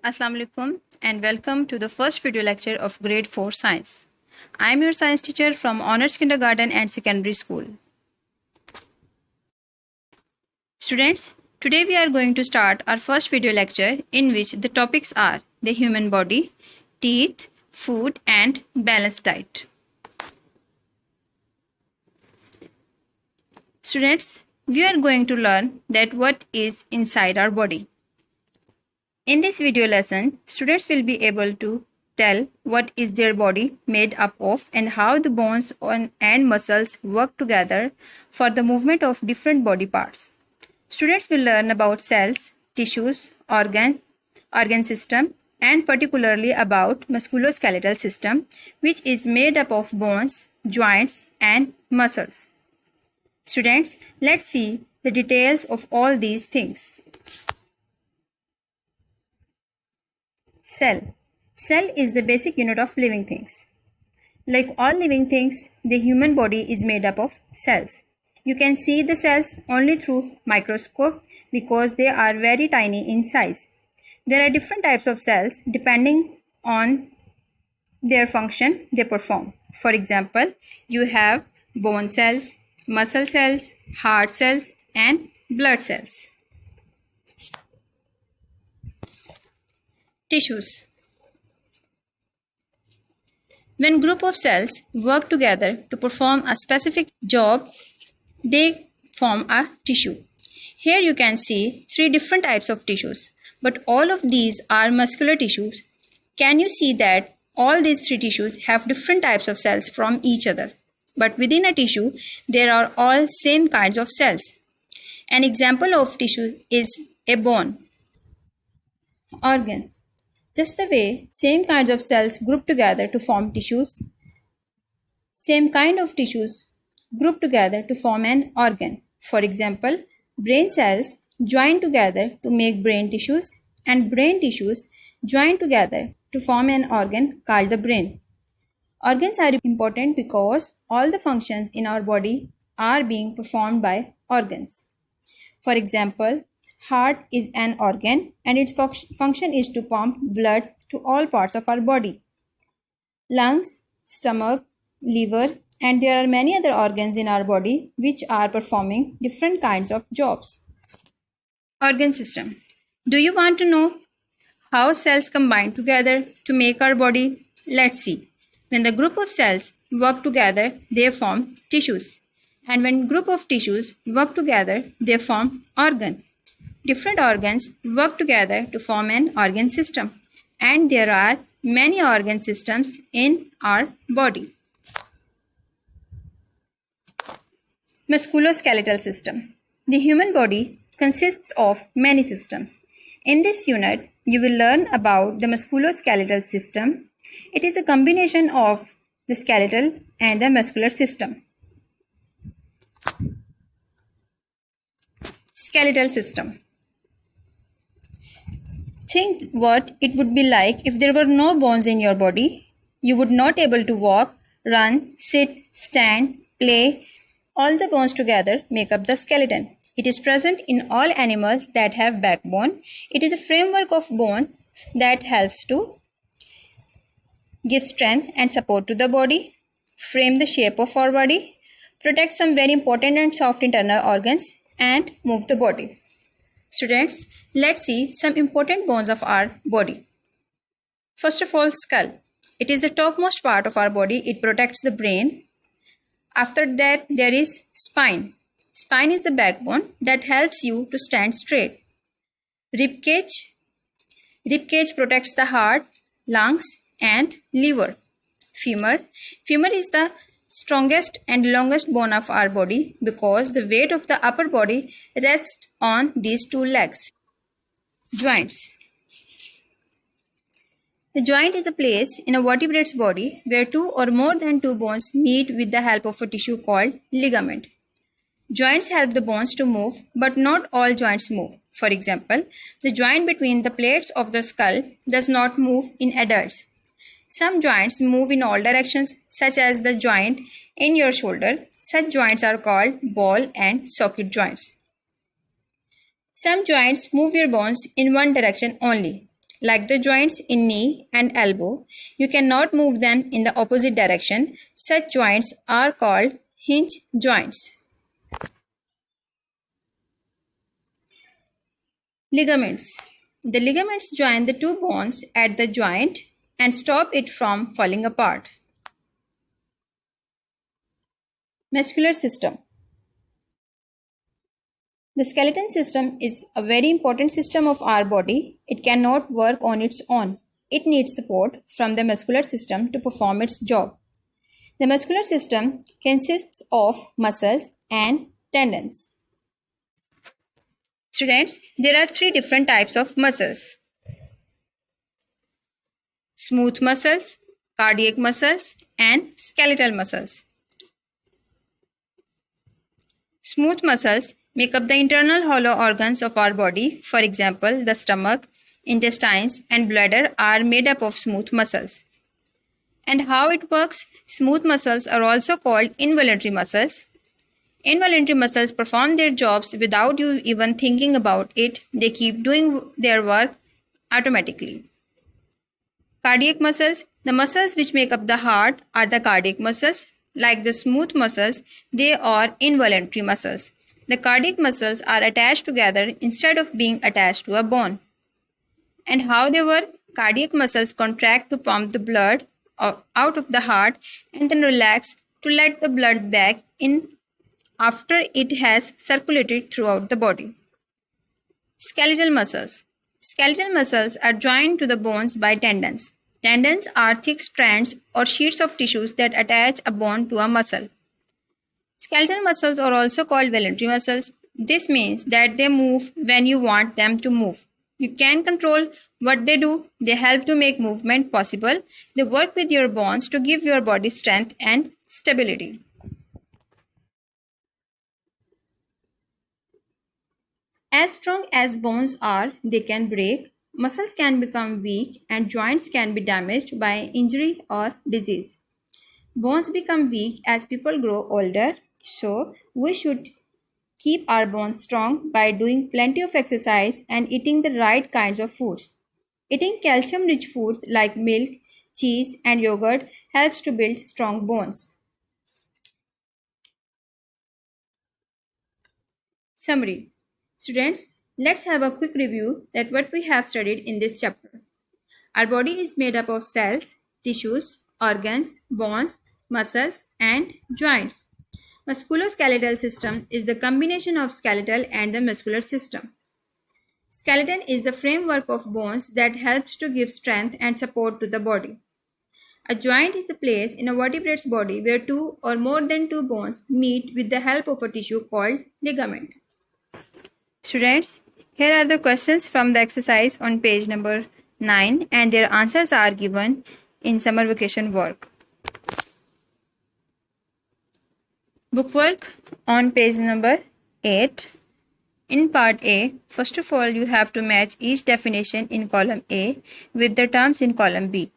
Assalamu alaikum and welcome to the first video lecture of grade 4 science. I am your science teacher from Honors Kindergarten and Secondary School. Students, today we are going to start our first video lecture in which the topics are the human body, teeth, food and balanced diet. Students, we are going to learn that what is inside our body. In this video lesson, students will be able to tell what is their body made up of and how the bones and muscles work together for the movement of different body parts. Students will learn about cells, tissues, organ system, and particularly about musculoskeletal system, which is made up of bones, joints, and muscles. Students, let's see the details of all these things. Cell. Cell is the basic unit of living things. Like all living things, the human body is made up of cells. You can see the cells only through microscope because they are very tiny in size. There are different types of cells depending on their function they perform. For example, you have bone cells, muscle cells, heart cells, and blood cells. Tissues. When group of cells work together to perform a specific job, they form a tissue. Here you can see three different types of tissues, but all of these are muscular tissues. Can you see that all these three tissues have different types of cells from each other? But within a tissue, there are all same kinds of cells. An example of tissue is a bone. Organs. Just the way same kinds of cells group together to form tissues, same kind of tissues group together to form an organ. For example, brain cells join together to make brain tissues and brain tissues join together to form an organ called the brain. Organs are important because all the functions in our body are being performed by organs. For example, heart is an organ and its function is to pump blood to all parts of our body. Lungs, stomach, liver, and there are many other organs in our body which are performing different kinds of jobs. Organ system. Do you want to know how cells combine together to make our body? Let's see. When the group of cells work together, they form tissues. And when group of tissues work together, they form organ. Different organs work together to form an organ system, and there are many organ systems in our body. Musculoskeletal system. The human body consists of many systems. In this unit, you will learn about the musculoskeletal system. It is a combination of the skeletal and the muscular system. Skeletal system. Think what it would be like if there were no bones in your body. You would not able to walk, run, sit, stand, play. All the bones together make up the skeleton. It is present in all animals that have backbone. It is a framework of bone that helps to give strength and support to the body, frame the shape of our body, protect some very important and soft internal organs, and move the body. Students, let's see some important bones of our body. First of all, skull. It is the topmost part of our body. It protects the brain. After that, there is spine. Spine is the backbone that helps you to stand straight. Rib cage. Rib cage protects the heart, lungs, and liver. Femur. Femur is the strongest and longest bone of our body because the weight of the upper body rests on these two legs. Joints. The joint is a place in a vertebrate's body where two or more than two bones meet with the help of a tissue called ligament. Joints help the bones to move, but not all joints move. For example, the joint between the plates of the skull does not move in adults. Some joints move in all directions, such as the joint in your shoulder. Such joints are called ball and socket joints. Some joints move your bones in one direction only. like the joints in knee and elbow. You cannot move them in the opposite direction. Such joints are called hinge joints. Ligaments. The ligaments join the two bones at the joint and stop it from falling apart. Muscular system. The skeleton system is a very important system of our body. It cannot work on its own. It needs support from the muscular system to perform its job. The muscular system consists of muscles and tendons. Students, there are three different types of muscles: smooth muscles, cardiac muscles, and skeletal muscles. Smooth muscles make up the internal hollow organs of our body. For example, the stomach, intestines, and bladder are made up of smooth muscles. And how it works? Smooth muscles are also called involuntary muscles. Involuntary muscles perform their jobs without you even thinking about it. They keep doing their work automatically. Cardiac muscles. The muscles which make up the heart are the cardiac muscles. Like the smooth muscles, they are involuntary muscles. The cardiac muscles are attached together instead of being attached to a bone. And how they work? Cardiac muscles contract to pump the blood out of the heart and then relax to let the blood back in after it has circulated throughout the body. Skeletal muscles. Skeletal muscles are joined to the bones by tendons. Tendons are thick strands or sheets of tissues that attach a bone to a muscle. Skeletal muscles are also called voluntary muscles. This means that they move when you want them to move. You can control what they do. They help to make movement possible. They work with your bones to give your body strength and stability. As strong as bones are, they can break. Muscles can become weak and joints can be damaged by injury or disease. Bones become weak as people grow older, so we should keep our bones strong by doing plenty of exercise and eating the right kinds of foods. Eating calcium-rich foods like milk, cheese, and yogurt helps to build strong bones. Summary. Students, let's have a quick review that what we have studied in this chapter. Our body is made up of cells, tissues, organs, bones, muscles, and joints. Musculoskeletal system is the combination of skeletal and the muscular system. Skeleton is the framework of bones that helps to give strength and support to the body. A joint is a place in a vertebrate's body where two or more than two bones meet with the help of a tissue called ligament. Students, here are the questions from the exercise on page number 9 and their answers are given in summer vacation work. Bookwork on page number 8. In part A, first of all you have to match each definition in column A with the terms in column B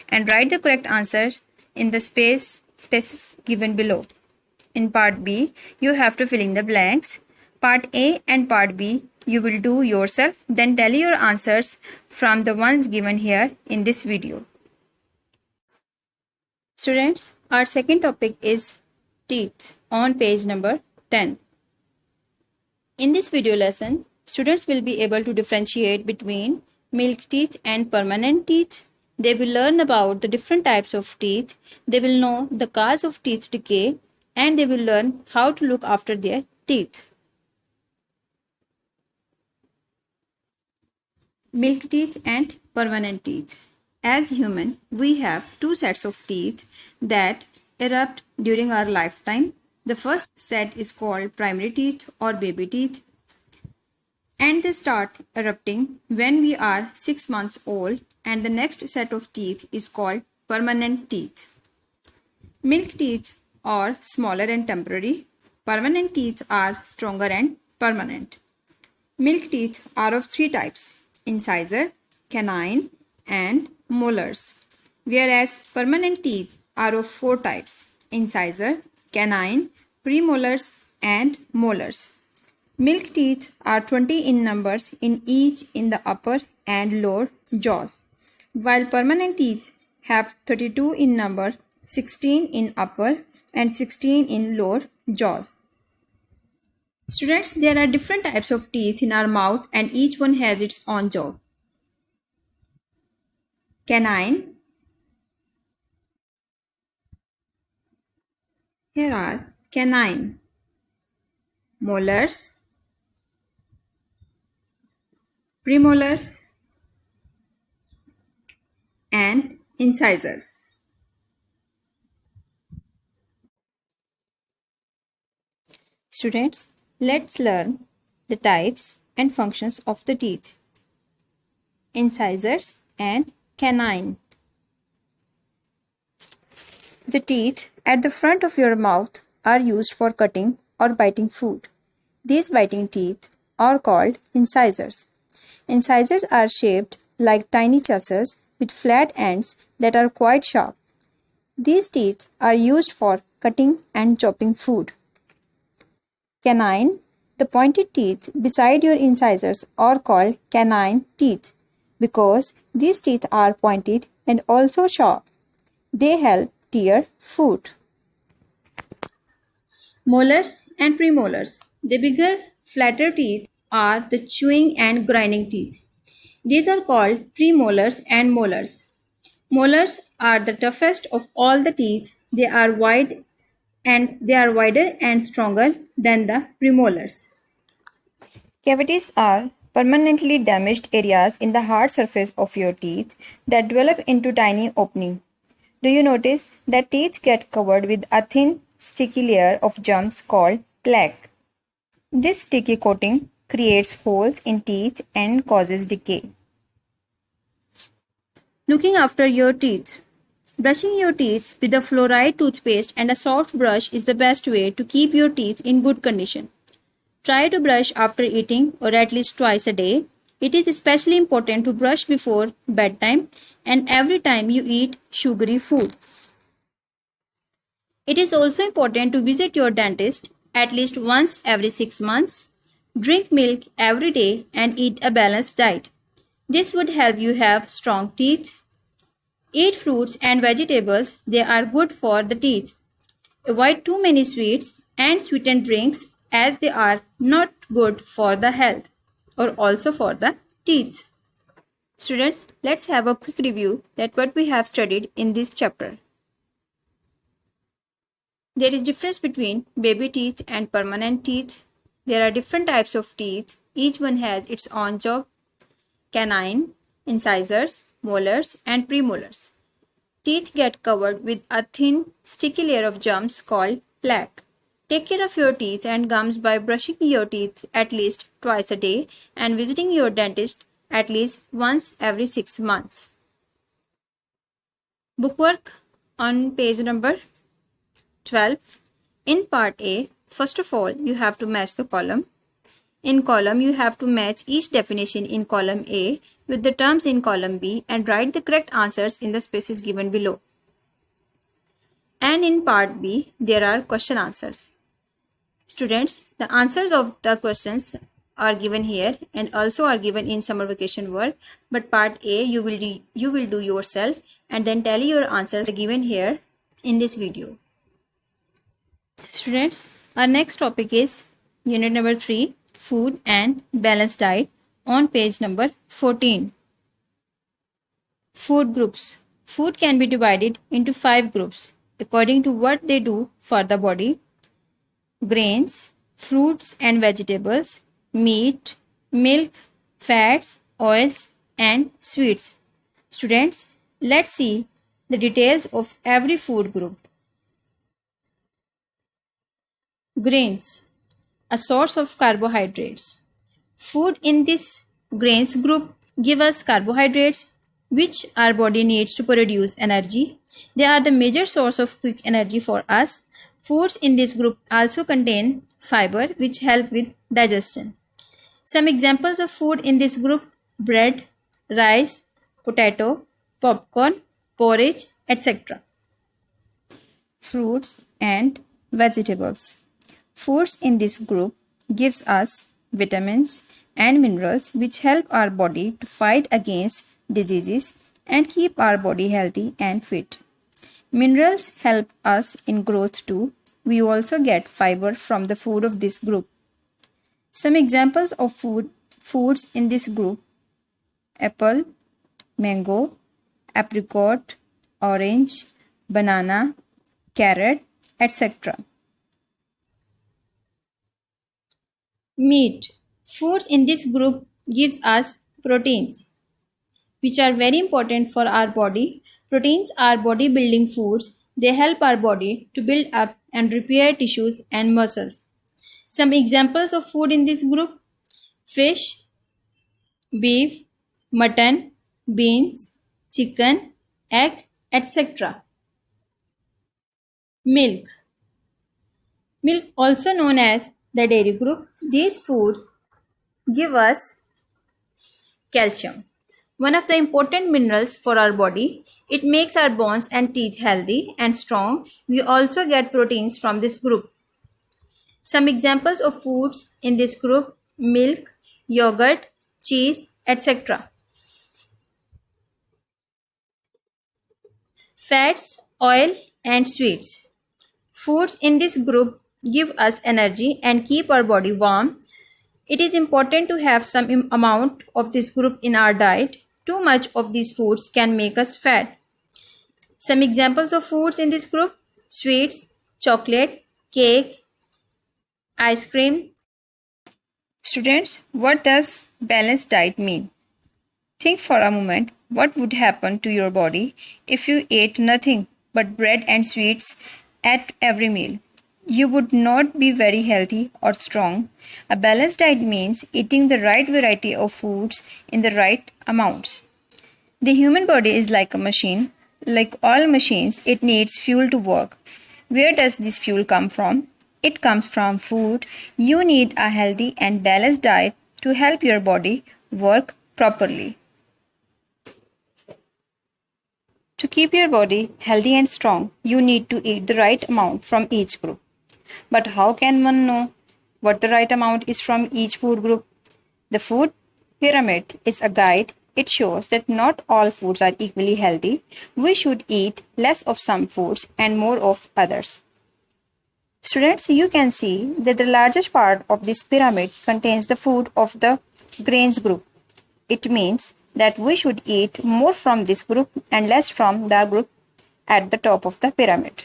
and write the correct answers in the spaces given below. In part B, you have to fill in the blanks. Part A and part B you will do yourself, then tally your answers from the ones given here in this video. Students, our second topic is teeth on page number 10. In this video lesson, students will be able to differentiate between milk teeth and permanent teeth. They will learn about the different types of teeth. They will know the cause of teeth decay and they will learn how to look after their teeth. Milk teeth and permanent teeth. As human, we have two sets of teeth that erupt during our lifetime. The first set is called primary teeth or baby teeth, and they start erupting when we are 6 months old, and the next set of teeth is called permanent teeth. Milk teeth are smaller and temporary. Permanent teeth are stronger and permanent. Milk teeth are of three types: incisor, canine, and molars, whereas permanent teeth are of four types: incisor, canine, premolars, and molars. Milk teeth are 20 in numbers in each in the upper and lower jaws, while permanent teeth have 32 in number, 16 in upper and 16 in lower jaws. Students, there are different types of teeth in our mouth and each one has its own job. Canine. Here are canine. Molars. Premolars. And incisors. Students, let's learn the types and functions of the teeth. Incisors and canine. The teeth at the front of your mouth are used for cutting or biting food. These biting teeth are called incisors. Incisors are shaped like tiny chisels with flat ends that are quite sharp. These teeth are used for cutting and chopping food. Canine. The pointed teeth beside your incisors are called canine teeth because these teeth are pointed and also sharp. They help tear food. Molars and premolars. The bigger, flatter teeth are the chewing and grinding teeth. These are called premolars and molars. Molars are the toughest of all the teeth. They are wider and stronger than the premolars. Cavities are permanently damaged areas in the hard surface of your teeth that develop into tiny openings. Do you notice that teeth get covered with a thin, sticky layer of gums called plaque? This sticky coating creates holes in teeth and causes decay. Looking after your teeth. Brushing your teeth with a fluoride toothpaste and a soft brush is the best way to keep your teeth in good condition. Try to brush after eating or at least twice a day. It is especially important to brush before bedtime and every time you eat sugary food. It is also important to visit your dentist at least once every 6 months. Drink milk every day and eat a balanced diet. This would help you have strong teeth. Eat fruits and vegetables, they are good for the teeth. Avoid too many sweets and sweetened drinks as they are not good for the health or also for the teeth. Students, let's have a quick review that what we have studied in this chapter. There is difference between baby teeth and permanent teeth. There are different types of teeth. Each one has its own job. Canine, incisors, molars and premolars. Teeth get covered with a thin, sticky layer of gums called plaque. Take care of your teeth and gums by brushing your teeth at least twice a day and visiting your dentist at least once every 6 months. Bookwork on page number 12. In part A, first of all, you have to match the column. In column, you have to match each definition in column A with the terms in column B and write the correct answers in the spaces given below. And in part B, there are question answers. Students, the answers of the questions are given here and also are given in summer vacation work. But part A, you will do yourself and then tally your answers given here in this video. Students, our next topic is unit number 3, food and balanced diet on page number 14. Food groups. Food can be divided into 5 groups according to what they do for the body. Grains, fruits and vegetables, meat, milk, fats, oils and sweets. Students, let's see the details of every food group. Grains, a source of carbohydrates. Food in this grains group give us carbohydrates which our body needs to produce energy. They are the major source of quick energy for us. Foods in this group also contain fiber which help with digestion. Some examples of food in this group: bread, rice, potato, popcorn, porridge, etc. Fruits and vegetables. Foods in this group gives us vitamins and minerals which help our body to fight against diseases and keep our body healthy and fit. Minerals help us in growth too. We also get fiber from the food of this group. Some examples of foods in this group: apple, mango, apricot, orange, banana, carrot, etc. Meat. Foods in this group gives us proteins, which are very important for our body. Proteins are body building foods. They help our body to build up and repair tissues and muscles. Some examples of food in this group: fish, beef, mutton, beans, chicken, egg, etc. Milk. Milk, also known as the dairy group, these foods give us calcium, one of the important minerals for our body. It makes our bones and teeth healthy and strong. We also get proteins from this group. Some examples of foods in this group: milk, yogurt, cheese, etc. Fats, oil, and sweets. Foods in this group give us energy and keep our body warm. It is important to have some amount of this group in our diet. Too much of these foods can make us fat. Some examples of foods in this group: sweets, chocolate, cake, ice cream. Students, what does balanced diet mean? Think for a moment what would happen to your body if you ate nothing but bread and sweets at every meal. You would not be very healthy or strong. A balanced diet means eating the right variety of foods in the right amounts. The human body is like a machine. Like all machines, it needs fuel to work. Where does this fuel come from? It comes from food. You need a healthy and balanced diet to help your body work properly. To keep your body healthy and strong, you need to eat the right amount from each group. But how can one know what the right amount is from each food group? The food pyramid is a guide. It shows that not all foods are equally healthy. We should eat less of some foods and more of others. Students, you can see that the largest part of this pyramid contains the food of the grains group. It means that we should eat more from this group and less from the group at the top of the pyramid.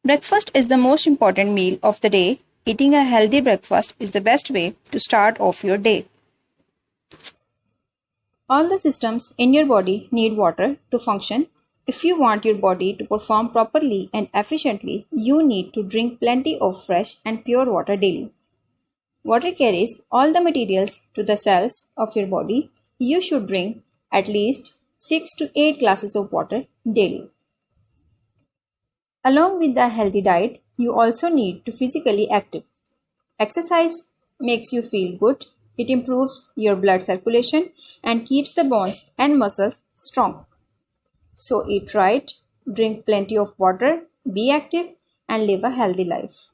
Breakfast is the most important meal of the day. Eating a healthy breakfast is the best way to start off your day. All the systems in your body need water to function. If you want your body to perform properly and efficiently, you need to drink plenty of fresh and pure water daily. Water carries all the materials to the cells of your body. You should drink at least 6 to 8 glasses of water daily. Along with the healthy diet, you also need to physically active. Exercise makes you feel good. It improves your blood circulation and keeps the bones and muscles strong. So eat right, drink plenty of water, be active, and live a healthy life.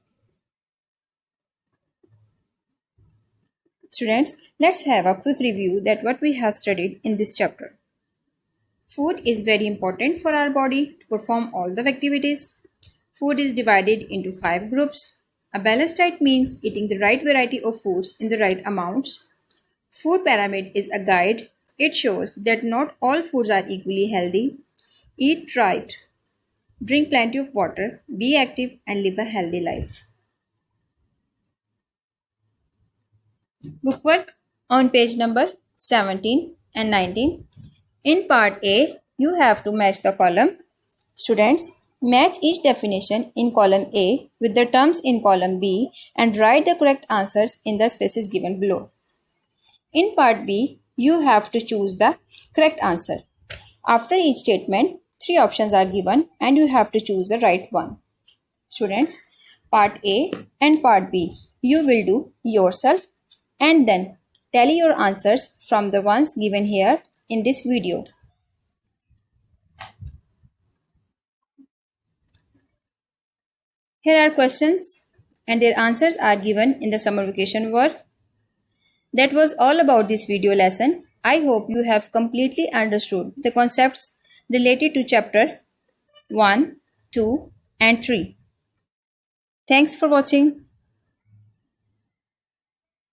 Students, let's have a quick review that what we have studied in this chapter. Food is very important for our body to perform all the activities. Food is divided into 5 groups. A balanced diet means eating the right variety of foods in the right amounts. Food pyramid is a guide. It shows that not all foods are equally healthy. Eat right, drink plenty of water, be active, and live a healthy life. Bookwork on page number 17 and 19. In part A, you have to match the column. Students, match each definition in column A with the terms in column B and write the correct answers in the spaces given below. In part B, you have to choose the correct answer. After each statement, 3 options are given and you have to choose the right one. Students, part A and part B, you will do yourself and then tally your answers from the ones given here in this video. Here are questions and their answers are given in the summer vacation work. That was all about this video lesson. I hope you have completely understood the concepts related to chapter 1, 2, and 3. Thanks for watching.